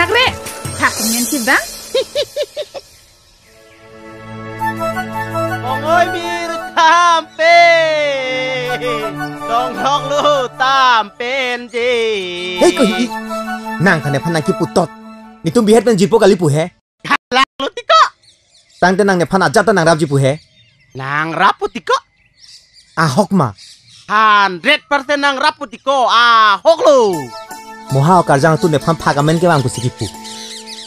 นักเร่ผักเมียนที่บ้างมองเอ้ยมีรถตามเป็นต้องท้องลูกตามเป็นจีเฮ้ยก็อีนางทันในพันนางคิดปุตตดนี่ตุ้มบีเฮ็ดเป็นจีโปกาลิปุเฮลักลุติก็ตั้งแต่นางในพันอาจจะตั้งนางรับจีปุเฮนางรับปุติก็ฮอกมา100% นางรับปุติก็ฮอกลูโมฮาวการจังตุนในพันพากาเมนเกวังกุสิกิปุ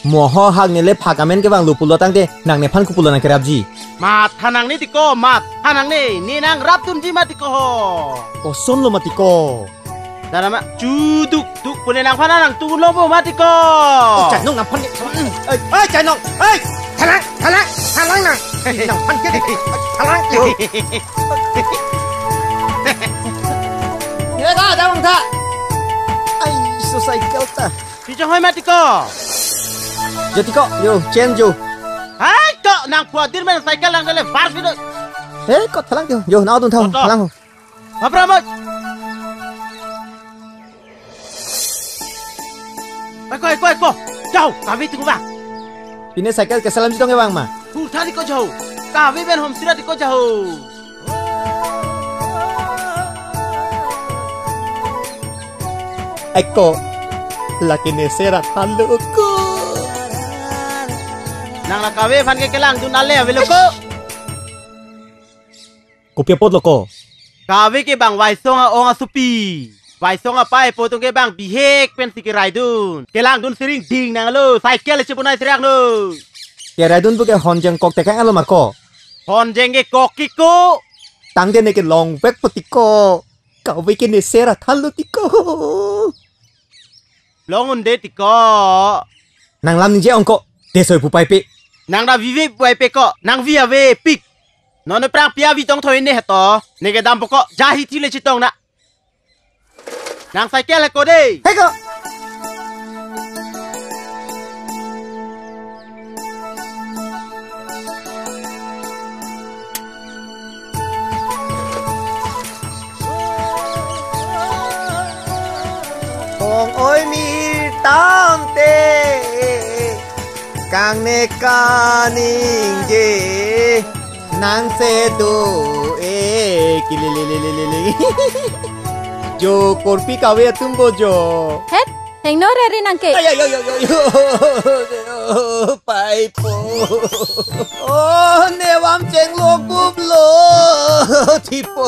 โมฮอฮักเนี่ยเล็บพากาเมนเกวังลูปุโลตั้งแต่นางในพันกุปุโลนางกระรับจีมาทานางนี่ติโก้มาทานางนี่นางรับตุนจีมาติโก้โอซอนโลมาติโก้แต่ละมาจูดุกปุเนนางพันนางตูนโลโบมาติโก้จันน้องนางพันเอ้ยจันน้องเอ้ยทะลังนางนางพันเกดิทะลังอยู่เฮ้ยก็จะวังท่าไอ้สุสัยเกลตาพี่จะให้มาติโก้จะติโก้อยู่เชนอยู่เฮ้ยก็นางผัวดิ้นมันไซเคิลนางเลยฟาร์ฟิดเฮ้ยก็ทะลังอยู่น้าตุนเท่าทะลังมาพร้อมไปก็เจ้ากาวิติกูบ้าปีนี้ไซเคิลกับสลัมจิต้องไงบ้างมาผู้ท่าติโก้เจ้ากาวิเป็นโฮมสเตย์ติโก้เจ้าEcco la que necesita tan loco. Nang nakawe fan ke kelang tu nale ave loco. Kopia pot loco. Kawe ke bang wai songa onga supi. Wai songa pai potong ke bang bihek pen sikirai dun. Kelang dun sering ding nang lo. Cycle cepunai seriak no. Kerai dun buke honjeng kok tekan alo marko. Honjeng ke kokiko. Tang dia ke long back potiko. Kawe ke necesita tan loco. Longun de tiko nang lam ninje ongko desoi pupai pe nang da vive pupai pe ko nang via ve pik non prang pia vi tong thoi ne hato ne ke dam poko jahi ti le chitong na nang cycle ko de hey ko ôi mi tam tê càng nê ca ninh dê nàng sẽ đu ê kì lì lì lì lì lì lì jo korpi kawe tumbo jo hết hình nói ra đi nàng kì ay ay ay ay pai po oh ne wam cheng lo gup lo tipo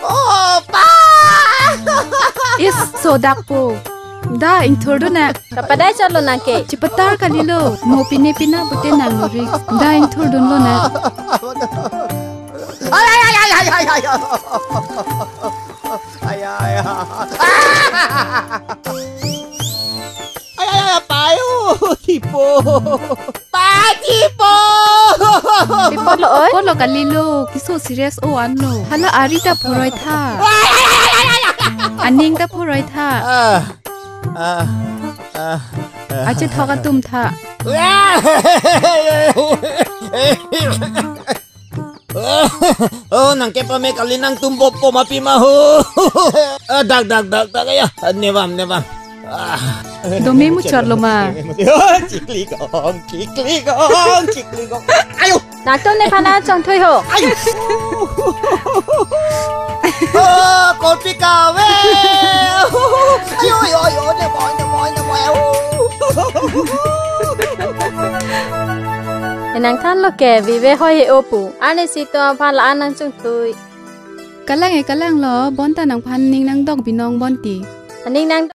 oh pa is so dakpo da inthodo na kapadai chalo na ke chipatar kalilo mo pina bute na lori da inthodo lo na ay ay ay ay ay ay ay ay payo tipo tipo lo kalilo kiso serious o anno hala arita phoroi tha aning ta phoroi tha ache thoga tum tha oh nang kepa me kali nang tumbo po mapi maho dag ya nevam domi mu charlo ma chikli gong ayo nak to ne phana chong thoi ho ayo oh kopi kawe ayo ne boy nang than lo ke vive hoi opu ane si to phala anang chung tui kalang lo bon ta nang phan ning nang dog binong bon ti aning nang